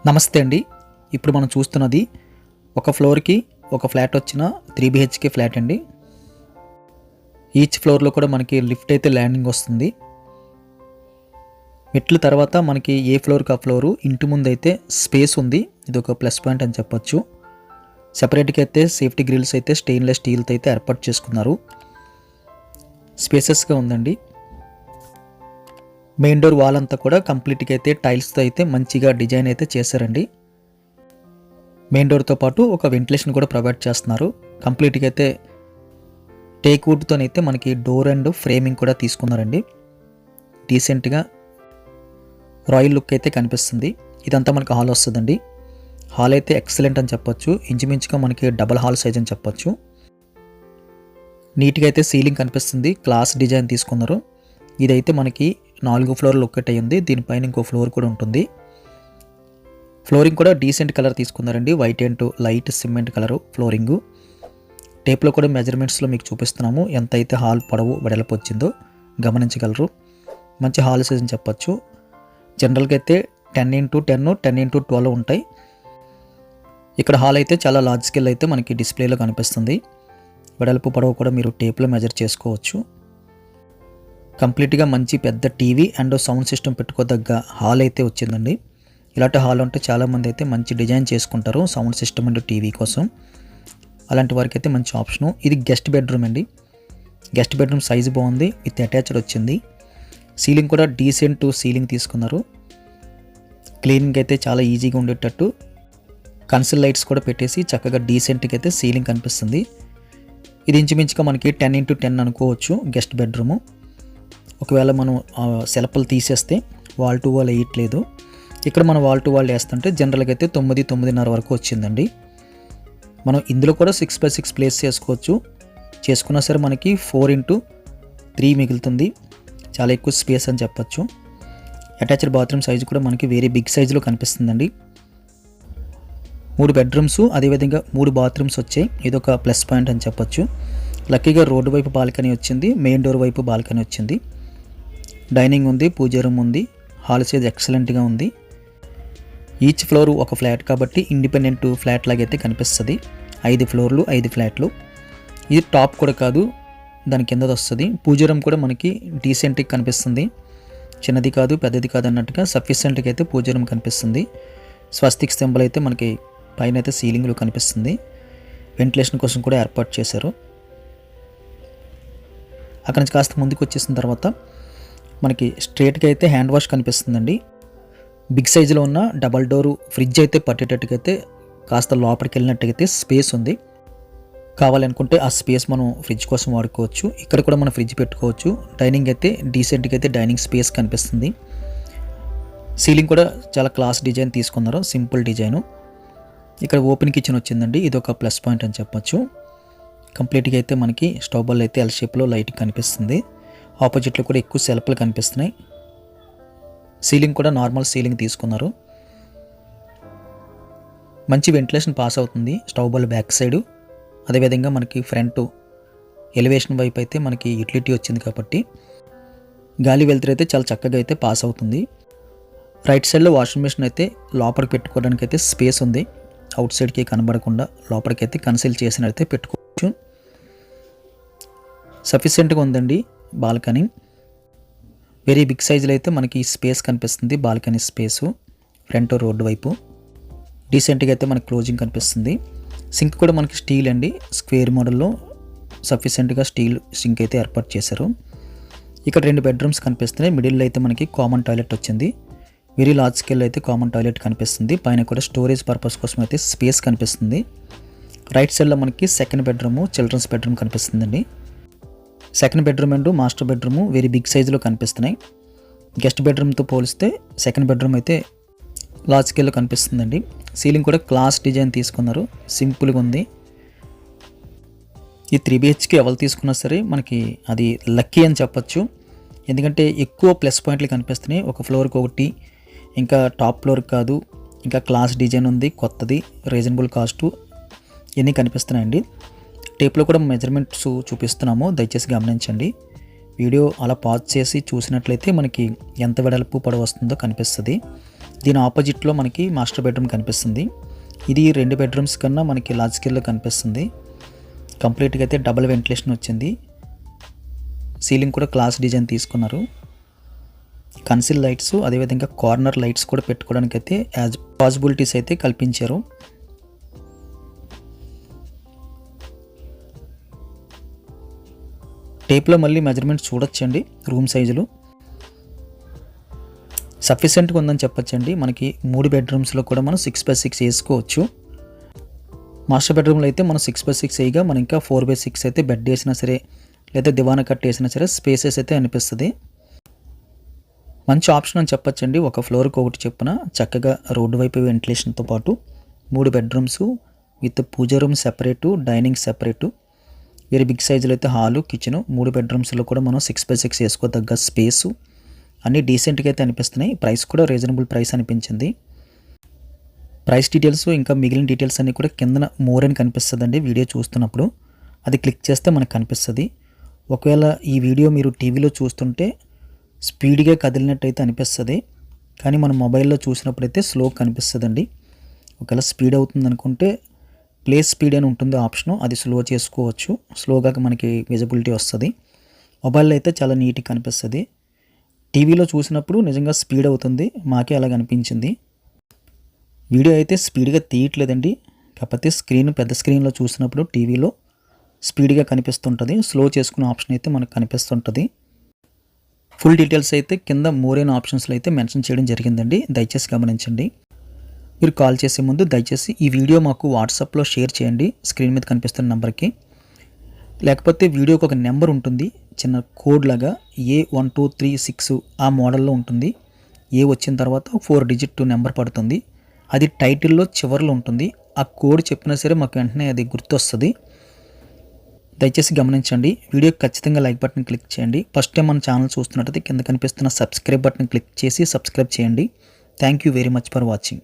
నమస్తే అండి. ఇప్పుడు మనం చూస్తున్నది ఒక ఫ్లోర్‌కి ఒక ఫ్లాట్ వచ్చిన 3 బీహెచ్‌కే ఫ్లాట్ అండి. ఈచ్ ఫ్లోర్‌లో కూడా మనకి లిఫ్ట్ అయితే ల్యాండింగ్ వస్తుంది. మెట్ల తర్వాత మనకి ఏ ఫ్లోర్‌కి ఆ ఫ్లోరు ఇంటి ముందైతే స్పేస్ ఉంది. ఇదొక ప్లస్ పాయింట్ అని చెప్పొచ్చు. సెపరేట్‌గా అయితే సేఫ్టీ గ్రిల్స్ అయితే స్టెయిన్‌లెస్ స్టీల్‌తో అయితే ఏర్పాటు చేసుకున్నారు. స్పేసెస్‌గా ఉందండి. మెయిన్ డోర్ వాల్ అంతా కూడా కంప్లీట్‌గా అయితే టైల్స్‌తో అయితే మంచిగా డిజైన్ అయితే చేశారండి. మెయిన్ డోర్‌తో పాటు ఒక వెంటిలేషన్ కూడా ప్రొవైడ్ చేస్తున్నారు. కంప్లీట్‌గా అయితే టేక్ వుడ్‌తోనైతే మనకి డోర్ అండ్ ఫ్రేమింగ్ కూడా తీసుకున్నారండి. డీసెంట్‌గా రాయల్ లుక్ అయితే కనిపిస్తుంది. ఇదంతా మనకి హాల్ వస్తుందండి. హాల్ అయితే ఎక్సలెంట్ అని చెప్పొచ్చు. ఇంచుమించుగా మనకి డబుల్ హాల్ సైజ్ అని చెప్పొచ్చు. నీట్‌గా అయితే సీలింగ్ కనిపిస్తుంది. క్లాస్ డిజైన్ తీసుకున్నారు. ఇదైతే మనకి 4 ఫ్లోర్లు ఒక్కటే ఉంది. దీనిపైన ఇంకో ఫ్లోర్ కూడా ఉంటుంది. ఫ్లోరింగ్ కూడా డీసెంట్ కలర్ తీసుకున్నారండి. White and light cement colour flooring. టేప్లో కూడా మెజర్మెంట్స్లో మీకు చూపిస్తున్నాము. ఎంత అయితే హాల్ పొడవు వెడల్పు వచ్చిందో గమనించగలరు. మంచి హాల్ సైజ్ అని చెప్పొచ్చు. జనరల్గా అయితే 10x10, 10x12 ఉంటాయి. ఇక్కడ హాల్ అయితే చాలా లార్జ్ స్కేల్ అయితే మనకి డిస్ప్లేలో కనిపిస్తుంది. వెడల్పు పొడవు కూడా మీరు టేప్లో మెజర్ చేసుకోవచ్చు. కంప్లీట్గా మంచి పెద్ద టీవీ అండ్ సౌండ్ సిస్టమ్ పెట్టుకోదగ్గ హాల్ అయితే వచ్చిందండి. ఇలాంటి హాల్ ఉంటే చాలామంది అయితే మంచి డిజైన్ చేసుకుంటారు సౌండ్ సిస్టమ్ అండ్ టీవీ కోసం. అలాంటి వారికి అయితే మంచి ఆప్షను. ఇది గెస్ట్ బెడ్రూమ్ అండి. గెస్ట్ బెడ్రూమ్ సైజు బాగుంది. విత్ అటాచ్డ్ వచ్చింది. సీలింగ్ కూడా డీసెంట్ సీలింగ్ తీసుకున్నారు. క్లీనింగ్ అయితే చాలా ఈజీగా ఉండేటట్టు కన్సోల్ లైట్స్ కూడా పెట్టేసి చక్కగా డీసెంట్గా అయితే సీలింగ్ కనిపిస్తుంది. ఇది ఇంచుమించుగా మనకి 10x10 అనుకోవచ్చు గెస్ట్ బెడ్రూము. ఒకవేళ మనం సెల్ఫ్లు తీసేస్తే వాల్ టు వాల్ వేయట్లేదు. ఇక్కడ మనం వాల్ టు వాల్ వేస్తుంటే జనరల్గా అయితే 9, 9.5 వరకు వచ్చిందండి. మనం ఇందులో కూడా 6x6 ప్లేస్ చేసుకోవచ్చు. చేసుకున్నా సరే మనకి 4x3 మిగులుతుంది. చాలా ఎక్కువ స్పేస్ అని చెప్పచ్చు. అటాచ్డ్ బాత్రూమ్ సైజు కూడా మనకి వెరీ బిగ్ సైజులో కనిపిస్తుందండి. 3 బెడ్రూమ్స్ అదేవిధంగా 3 బాత్రూమ్స్ వచ్చాయి. ఇదొక ప్లస్ పాయింట్ అని చెప్పొచ్చు. లక్కీగా రోడ్డు వైపు బాల్కనీ వచ్చింది. మెయిన్ డోర్ వైపు బాల్కనీ వచ్చింది. డైనింగ్ ఉంది, పూజ రూమ్ ఉంది. హాల్ సైజ్ ఎక్సలెంట్గా ఉంది. ఈచ్ ఫ్లోర్ ఒక ఫ్లాట్ కాబట్టి ఇండిపెండెంట్ ఫ్లాట్ లాగైతే కనిపిస్తుంది. 5 ఫ్లోర్లు 5 ఫ్లాట్లు. ఇది టాప్ కూడా కాదు, దాని కిందది వస్తుంది. పూజ రూమ్ కూడా మనకి డీసెంట్గా కనిపిస్తుంది. చిన్నది కాదు పెద్దది కాదు అన్నట్టుగా సఫిషియెంట్గా అయితే పూజ రూమ్ కనిపిస్తుంది. స్వస్తిక్ సింబల్ అయితే మనకి పైన అయితే సీలింగ్లో కనిపిస్తుంది. వెంటిలేషన్ కోసం కూడా ఏర్పాటు చేశారు. అక్కడి నుంచి కాస్త ముందుకు వచ్చేసిన తర్వాత మనకి స్ట్రేట్గా అయితే హ్యాండ్ వాష్ కనిపిస్తుందండి. బిగ్ సైజులో ఉన్న డబల్ డోరు ఫ్రిడ్జ్ అయితే పట్టేటట్టుగా అయితే కాస్త లోపలికి వెళ్ళినట్టుగైతే స్పేస్ ఉంది. కావాలనుకుంటే ఆ స్పేస్ మనం ఫ్రిడ్జ్ కోసం వాడుకోవచ్చు. ఇక్కడ కూడా మనం ఫ్రిడ్జ్ పెట్టుకోవచ్చు. డైనింగ్ అయితే డీసెంట్గా అయితే డైనింగ్ స్పేస్ కనిపిస్తుంది. సీలింగ్ కూడా చాలా క్లాస్ డిజైన్ తీసుకున్నారు. Simple design. ఇక్కడ ఓపెన్ కిచెన్ వచ్చిందండి. ఇది ఒక ప్లస్ పాయింట్ అని చెప్పొచ్చు. కంప్లీట్గా అయితే మనకి స్టవ్ బల్ అయితే ఎల్ షేప్లో లైట్ కనిపిస్తుంది. ఆపోజిట్లో కూడా ఎక్కువ సెల్ఫ్లు కనిపిస్తున్నాయి. సీలింగ్ కూడా నార్మల్ సీలింగ్ తీసుకున్నారు. మంచి వెంటిలేషన్ పాస్ అవుతుంది స్టవ్ బల్ బ్యాక్ సైడు. అదేవిధంగా మనకి ఫ్రంట్ ఎలివేషన్ వైపు అయితే మనకి యూటిలిటీ వచ్చింది కాబట్టి గాలి వెలుతురు అయితే చాలా చక్కగా అయితే పాస్ అవుతుంది. రైట్ సైడ్లో వాషింగ్ మెషిన్ అయితే లోపలికి పెట్టుకోవడానికి అయితే స్పేస్ ఉంది. అవుట్ సైడ్కి కనబడకుండా లోపలికి అయితే కన్సీల్ చేసినట్లయితే పెట్టుకోవచ్చు. సఫిషియెంట్గా ఉందండి బాల్కనీ. వెరీ బిగ్ సైజులో అయితే మనకి స్పేస్ కనిపిస్తుంది. బాల్కనీ స్పేసు ఫ్రంట్ రోడ్డు వైపు డీసెంట్గా అయితే మనకి క్లోజింగ్ కనిపిస్తుంది. సింక్ కూడా మనకి స్టీల్ అండి. స్క్వేర్ మోడల్లో సఫిషియెంట్గా స్టీల్ సింక్ అయితే ఏర్పాటు చేశారు. ఇక్కడ 2 బెడ్రూమ్స్ కనిపిస్తున్నాయి. మిడిల్లో అయితే మనకి కామన్ టాయిలెట్ వచ్చింది. వెరీ లార్జ్ స్కేల్ అయితే కామన్ టాయిలెట్ కనిపిస్తుంది. పైన కూడా స్టోరేజ్ పర్పస్ కోసం అయితే స్పేస్ కనిపిస్తుంది. రైట్ సైడ్లో మనకి సెకండ్ బెడ్రూమ్ చిల్డ్రన్స్ బెడ్రూమ్ కనిపిస్తుందండి. Second bedroom and master bedroom very big సైజులో కనిపిస్తున్నాయి. గెస్ట్ బెడ్రూమ్తో పోలిస్తే సెకండ్ బెడ్రూమ్ అయితే లార్జ్ స్కేల్లో కనిపిస్తుందండి. సీలింగ్ కూడా క్లాస్ డిజైన్ తీసుకున్నారు. సింపుల్గా ఉంది. ఈ 3 BHK ఎవరు తీసుకున్నా సరే మనకి అది లక్కీ అని చెప్పచ్చు. ఎందుకంటే ఎక్కువ ప్లస్ పాయింట్లు కనిపిస్తున్నాయి. ఒక ఫ్లోర్కి ఒకటి, ఇంకా టాప్ ఫ్లోర్ కాదు, ఇంకా క్లాస్ డిజైన్ ఉంది, కొత్తది, రీజనబుల్ కాస్టు ఇవన్నీ కనిపిస్తున్నాయండి. టేప్లో కూడా మెజర్మెంట్స్ చూపిస్తున్నాము, దయచేసి గమనించండి. వీడియో అలా పాజ్ చేసి చూసినట్లయితే మనకి ఎంత వెడల్పు పొడవు వస్తుందో కనిపిస్తుంది. దీని ఆపోజిట్లో మనకి మాస్టర్ బెడ్రూమ్ కనిపిస్తుంది. ఇది 2 బెడ్రూమ్స్ కన్నా మనకి లార్జ్ స్కేల్లో కనిపిస్తుంది. కంప్లీట్గా అయితే డబుల్ వెంటిలేషన్ వచ్చింది. సీలింగ్ కూడా క్లాస్ డిజైన్ తీసుకున్నారు. కన్సిల్ లైట్స్ అదేవిధంగా కార్నర్ లైట్స్ కూడా పెట్టుకోవడానికి అయితే యాజ్ పాసిబిలిటీస్ అయితే కల్పించారు. టేప్లో మళ్ళీ మెజర్మెంట్స్ చూడొచ్చండి. రూమ్ సైజులు సఫిషియెంట్గా ఉందని చెప్పొచ్చండి. మనకి 3 బెడ్రూమ్స్లో కూడా మనం 6x6 వేసుకోవచ్చు. మాస్టర్ బెడ్రూమ్లో అయితే మనం 6x6 వేయగా మనం ఇంకా 4x6 అయితే బెడ్ వేసినా సరే లేదా దివానా కట్ వేసినా సరే స్పేసెస్ అయితే అనిపిస్తుంది. మంచి ఆప్షన్ అని చెప్పొచ్చండి. ఒక ఫ్లోర్కి ఒకటి చెప్పున చక్కగా రోడ్డు వైపు వెంటిలేషన్తో పాటు 3 bedrooms with puja room separate, dining separate, very big సైజులో అయితే హాలు, కిచెను, 3 బెడ్రూమ్స్లో కూడా మనం 6x6 వేసుకోదగ్గ స్పేసు అన్నీ డీసెంట్గా అయితే అనిపిస్తున్నాయి. ప్రైస్ కూడా రీజనబుల్ ప్రైస్ అనిపించింది. ప్రైస్ డీటెయిల్స్ ఇంకా మిగిలిన డీటెయిల్స్ అన్నీ కూడా కిందన మోర్ అని కనిపిస్తుందండి. వీడియో చూస్తున్నప్పుడు అది క్లిక్ చేస్తే మనకు కనిపిస్తుంది. ఒకవేళ ఈ వీడియో మీరు టీవీలో చూస్తుంటే స్పీడ్గా కదిలినట్టయితే అనిపిస్తుంది, కానీ మన మొబైల్లో చూసినప్పుడైతే స్లో కనిపిస్తుందండి. ఒకవేళ స్పీడ్ అవుతుంది అనుకుంటే ప్లే స్పీడ్ అని ఉంటుంది ఆప్షను, అది స్లో చేసుకోవచ్చు. స్లోగా మనకి విజిబిలిటీ వస్తుంది. మొబైల్లో అయితే చాలా నీట్గా కనిపిస్తుంది. టీవీలో చూసినప్పుడు నిజంగా స్పీడ్ అవుతుంది, మాకే అలాగ అనిపించింది. వీడియో అయితే స్పీడ్గా తీయట్లేదండి, కాకపోతే పెద్ద స్క్రీన్లో చూసినప్పుడు టీవీలో స్పీడ్గా కనిపిస్తుంటుంది. స్లో చేసుకునే ఆప్షన్ అయితే మనకు కనిపిస్తుంటుంది. ఫుల్ డీటెయిల్స్ అయితే కింద మోరైన ఆప్షన్స్లో అయితే మెన్షన్ చేయడం జరిగిందండి, దయచేసి గమనించండి. మీరు కాల్ చేసే ముందు దయచేసి ఈ వీడియో మాకు వాట్సాప్లో షేర్ చేయండి, స్క్రీన్ మీద కనిపిస్తున్న నెంబర్కి. లేకపోతే వీడియోకి ఒక నెంబర్ ఉంటుంది, చిన్న కోడ్ లాగా A1236 ఆ మోడల్లో ఉంటుంది. ఏ వచ్చిన తర్వాత 4 డిజిట్ నెంబర్ పడుతుంది. అది టైటిల్లో చివరిలో ఉంటుంది. ఆ కోడ్ చెప్పినా సరే మాకు వెంటనే అది గుర్తొస్తుంది. దయచేసి గమనించండి. వీడియోకి ఖచ్చితంగా లైక్ బటన్ క్లిక్ చేయండి. ఫస్ట్ టైం మన ఛానల్ చూస్తున్నట్టయితే కింద కనిపిస్తున్న సబ్స్క్రైబ్ బటన్ క్లిక్ చేసి సబ్స్క్రైబ్ చేయండి. Thank you very much for watching.